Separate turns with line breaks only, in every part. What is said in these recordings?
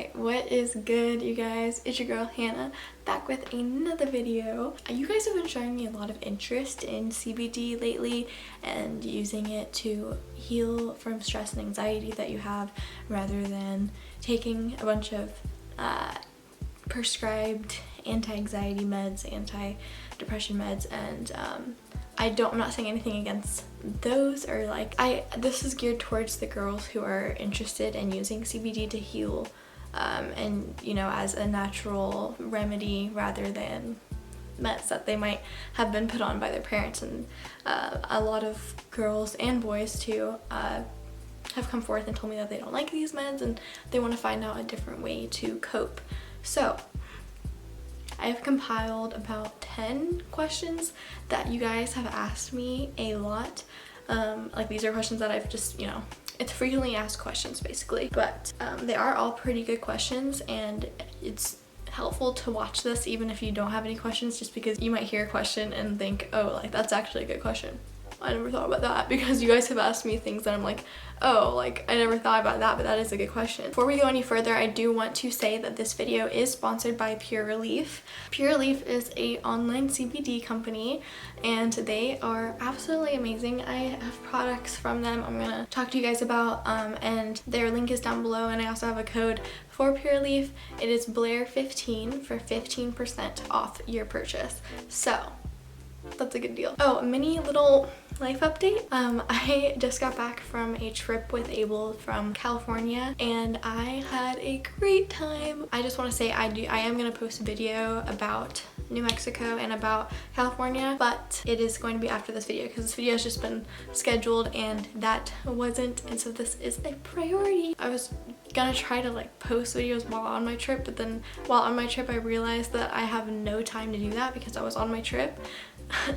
Alright, what is good, you guys? It's your girl Hannah back with another video. You guys have been showing me a lot of interest in CBD lately and using it to heal from stress and anxiety that you have rather than taking a bunch of prescribed anti-anxiety meds, anti-depression meds, and I'm not saying anything against those, or like this is geared towards the girls who are interested in using CBD to heal and you know, as a natural remedy rather than meds that they might have been put on by their parents. And a lot of girls and boys too have come forth and told me that they don't like these meds and they want to find out a different way to cope. So I've compiled about 10 questions that you guys have asked me a lot. Like, these are questions that I've just, you know, it's frequently asked questions basically, but they are all pretty good questions, and it's helpful to watch this even if you don't have any questions, just because you might hear a question and think, oh, like, that's actually a good question. I never thought about that, because you guys have asked me things that I'm like, oh, like, I never thought about that, but that is a good question. Before we go any further, I do want to say that this video is sponsored by Pure Relief. Pure Relief is an online CBD company, and they are absolutely amazing. I have products from them I'm gonna talk to you guys about, and their link is down below, and I also have a code for Pure Relief. It is Blair15 for 15% off your purchase. So that's a good deal. Oh, a mini little life update. I just got back from a trip with Abel from California, and I had a great time. I just want to say I am going to post a video about New Mexico and about California, but it is going to be after this video because this video has just been scheduled and that wasn't, and so this is a priority. I was gonna try to like post videos while on my trip, but then while on my trip I realized that I have no time to do that because I was on my trip.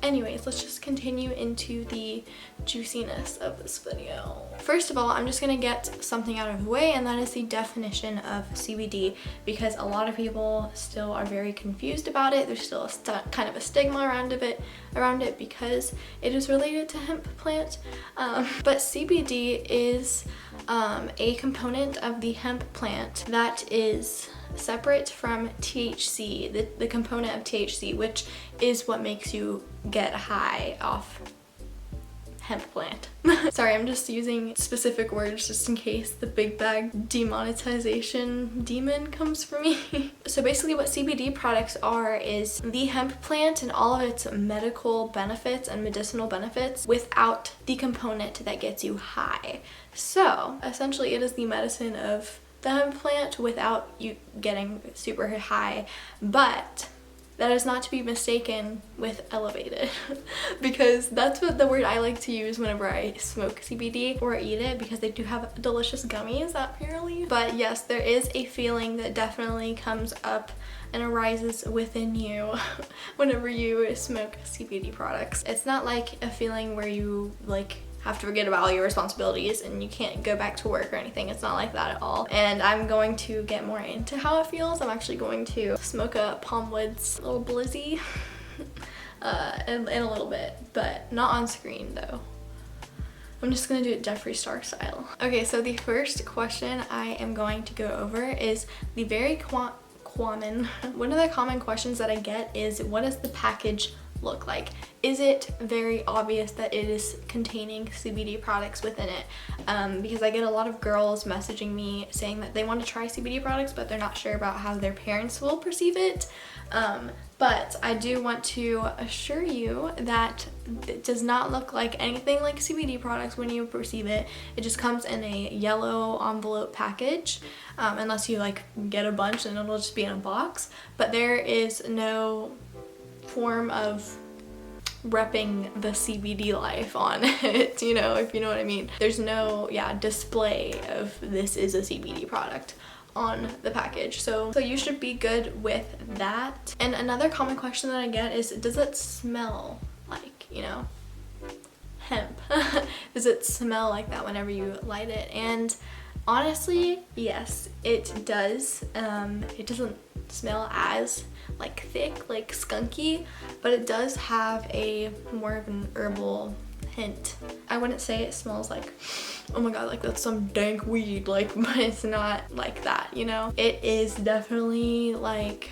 Anyways, let's just continue into the juiciness of this video. First of all, I'm just gonna get something out of the way, and that is the definition of CBD, because a lot of people still are very confused about it. There's still kind of a stigma around it because it is related to hemp plant, but CBD is a component of the hemp plant that is separate from THC, the component of THC, which is what makes you get high off hemp plant. Sorry, I'm just using specific words just in case the big bag demonetization demon comes for me. So basically what CBD products are is the hemp plant and all of its medical benefits and medicinal benefits without the component that gets you high. So essentially it is the medicine of the hemp plant without you getting super high, but that is not to be mistaken with elevated because that's what the word I like to use whenever I smoke CBD or eat it, because they do have delicious gummies at Pure Relief. But yes, there is a feeling that definitely comes up and arises within you whenever you smoke CBD products. It's not like a feeling where you like have to forget about all your responsibilities and you can't go back to work or anything. It's not like that at all. And I'm going to get more into how it feels. I'm actually going to smoke a Palm Woods little blizzy in a little bit, but not on screen though. I'm just gonna do it Jeffree Star style. Okay, so the first question I am going to go over is the very common, one of the common questions that I get is, what does the package look like? Is it very obvious that it is containing CBD products within it? Because I get a lot of girls messaging me saying that they want to try CBD products, but they're not sure about how their parents will perceive it. But I do want to assure you that it does not look like anything like CBD products when you perceive it. It just comes in a yellow envelope package, unless you like get a bunch and it'll just be in a box. But there is no form of repping the CBD life on it, you know, if you know what I mean. There's no display of this is a CBD product on the package, so you should be good with that. And another common question that I get is, does it smell like, you know, hemp? Does it smell like that whenever you light it? And honestly, yes, it does. It doesn't smell as like thick, like skunky, but it does have a more of an herbal hint. I wouldn't say it smells like, oh my god, like that's some dank weed, like, but it's not like that, you know? It is definitely like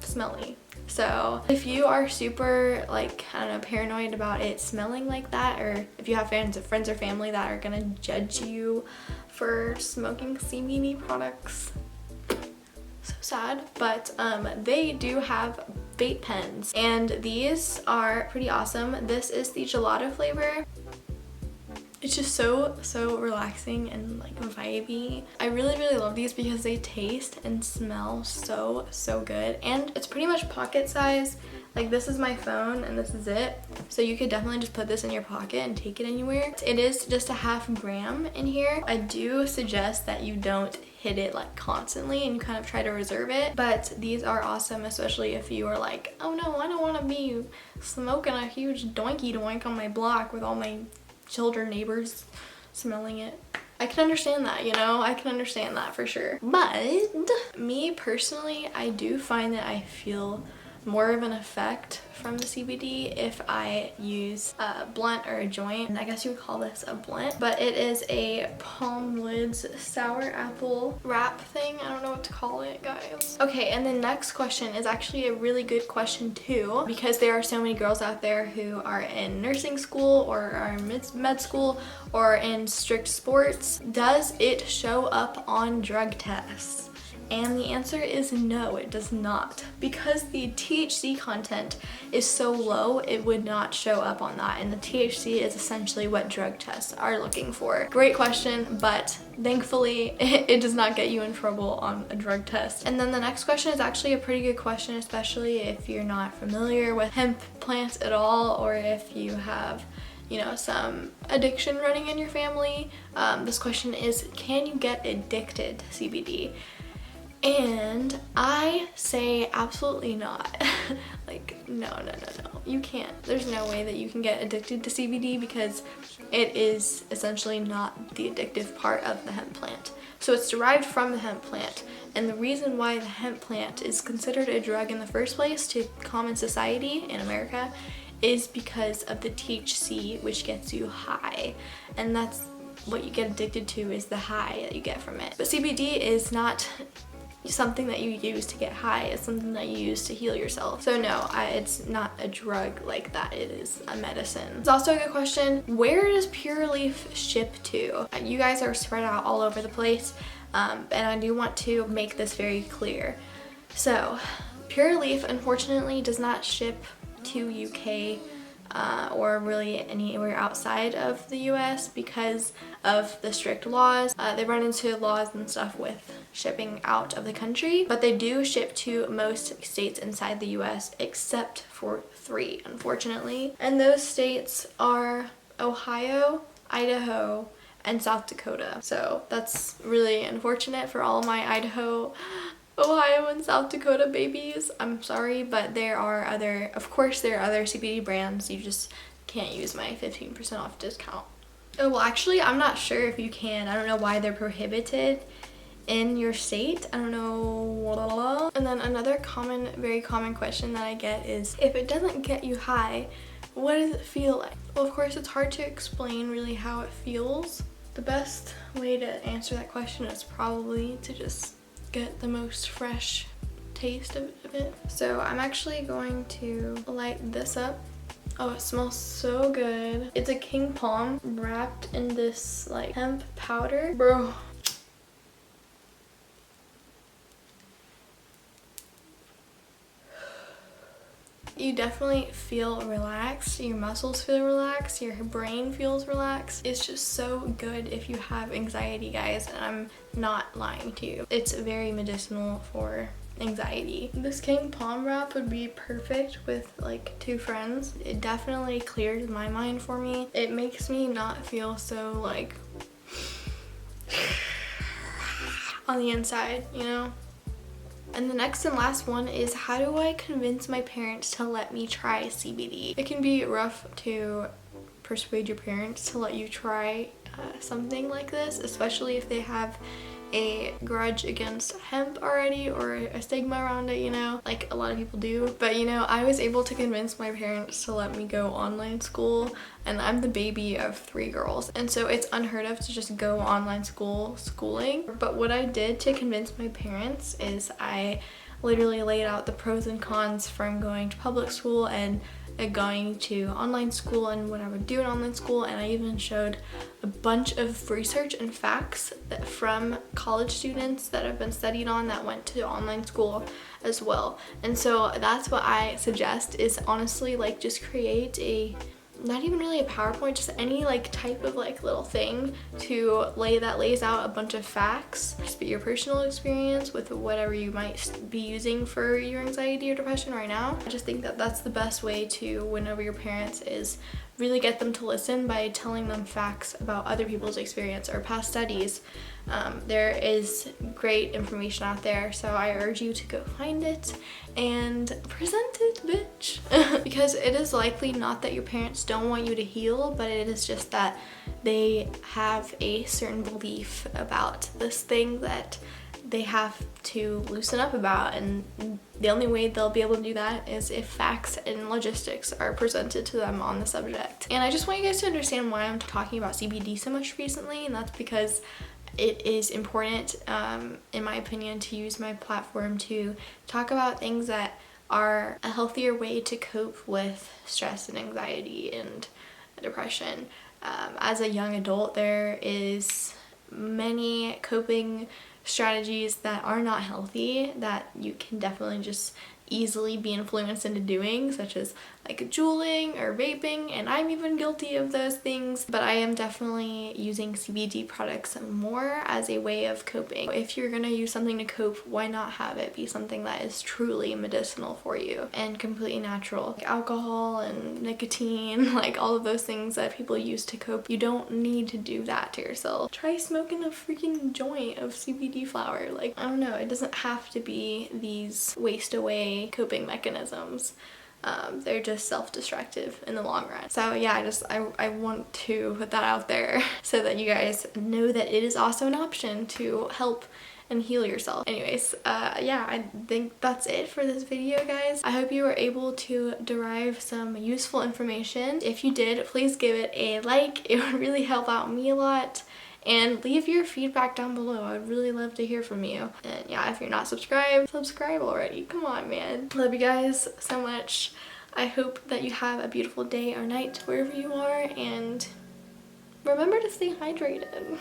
smelly. So if you are super like, I don't know, paranoid about it smelling like that, or if you have friends or family that are gonna judge you for smoking CBD products, so sad. But they do have vape pens, and these are pretty awesome. This is the gelato flavor. It's just so relaxing and like vibey. I really love these because they taste and smell so good, and it's pretty much pocket size. Like, this is my phone and this is it, so you could definitely just put this in your pocket and take it anywhere. It is just a ½ gram in here. I do suggest that you don't hit it like constantly and you kind of try to reserve it, but these are awesome, especially if you are like, oh no, I don't want to be smoking a huge doinky doink on my block with all my children, neighbors smelling it. I can understand that, you know, I can understand that for sure. But me personally, I do find that I feel more of an effect from the CBD if I use a blunt or a joint. And I guess you would call this a blunt, but it is a Palm Lids sour apple wrap thing. I don't know what to call it, guys. Okay, and the next question is actually a really good question too, because there are so many girls out there who are in nursing school or are in med school or in strict sports. Does it show up on drug tests? And the answer is no, it does not. Because the THC content is so low, it would not show up on that. And the THC is essentially what drug tests are looking for. Great question, but thankfully it does not get you in trouble on a drug test. And then the next question is actually a pretty good question, especially if you're not familiar with hemp plants at all, or if you have, you know, some addiction running in your family. This question is, can you get addicted to CBD? And I say absolutely not. Like, no, you can't. There's no way that you can get addicted to CBD because it is essentially not the addictive part of the hemp plant. So it's derived from the hemp plant, and the reason why the hemp plant is considered a drug in the first place to common society in America is because of the THC, which gets you high, and that's what you get addicted to, is the high that you get from it. But CBD is not something that you use to get high, it's something that you use to heal yourself. So no, it's not a drug like that, it is a medicine. It's also a good question, where does Pure Leaf ship to? You guys are spread out all over the place, and I do want to make this very clear. So Pure Leaf unfortunately does not ship to UK or really anywhere outside of the US because of the strict laws. They run into laws and stuff with shipping out of the country, but they do ship to most states inside the US except for 3, unfortunately. And those states are Ohio, Idaho, and South Dakota. So that's really unfortunate for all my Idaho, Ohio, and South Dakota babies. I'm sorry, but there are other CBD brands. You just can't use my 15% off discount. Oh, well, actually, I'm not sure if you can. I don't know why they're prohibited in your state. I don't know. And then another very common question that I get is, if it doesn't get you high, what does it feel like? Well, of course, it's hard to explain really how it feels. The best way to answer that question is probably to just get the most fresh taste of it. So I'm actually going to light this up. Oh, it smells so good. It's a king palm wrapped in this like hemp powder. Bro. You definitely feel relaxed, your muscles feel relaxed, your brain feels relaxed. It's just so good if you have anxiety, guys, and I'm not lying to you. It's very medicinal for anxiety. This king palm wrap would be perfect with like 2 friends. It definitely clears my mind for me. It makes me not feel so like on the inside, you know? And the next and last one is, how do I convince my parents to let me try CBD? It can be rough to persuade your parents to let you try something like this, especially if they have a grudge against hemp already or a stigma around it, you know, like a lot of people do. But you know, I was able to convince my parents to let me go online school, and I'm the baby of 3 girls, and so it's unheard of to just go online schooling. But what I did to convince my parents is I literally laid out the pros and cons from going to public school and going to online school and what I would do in online school, and I even showed a bunch of research and facts that from college students that have been studied on that went to online school as well. And so that's what I suggest, is honestly like just create a, not even really a PowerPoint, just any like type of like little thing to lays out a bunch of facts, just your personal experience with whatever you might be using for your anxiety or depression right now. I just think that that's the best way to win over your parents, is really get them to listen by telling them facts about other people's experience or past studies. There is great information out there, so I urge you to go find it and present it, bitch. Because it is likely not that your parents don't want you to heal, but it is just that they have a certain belief about this thing that they have to loosen up about, and the only way they'll be able to do that is if facts and logistics are presented to them on the subject. And I just want you guys to understand why I'm talking about CBD so much recently, and that's because it is important, in my opinion, to use my platform to talk about things that are a healthier way to cope with stress and anxiety and depression. As a young adult, there is many coping strategies that are not healthy that you can definitely just easily be influenced into doing, such as like juuling or vaping, and I'm even guilty of those things, but I am definitely using CBD products more as a way of coping. If you're gonna use something to cope, why not have it be something that is truly medicinal for you and completely natural? Like alcohol and nicotine, like all of those things that people use to cope, you don't need to do that to yourself. Try smoking a freaking joint of CBD flower. Like, I don't know, it doesn't have to be these waste away coping mechanisms. They're just self-destructive in the long run. So yeah, I want to put that out there so that you guys know that it is also an option to help and heal yourself. Anyways, yeah, I think that's it for this video, guys. I hope you were able to derive some useful information. If you did, please give it a like. It would really help out me a lot. And leave your feedback down below. I'd really love to hear from you. And yeah, if you're not subscribed, subscribe already. Come on, man. Love you guys so much. I hope that you have a beautiful day or night wherever you are, and remember to stay hydrated.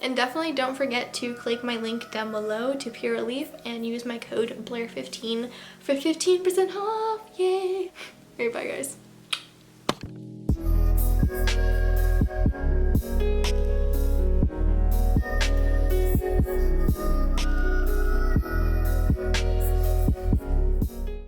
And definitely don't forget to click my link down below to Pure Relief and use my code Blair15 for 15% off. Yay! Alright, bye guys.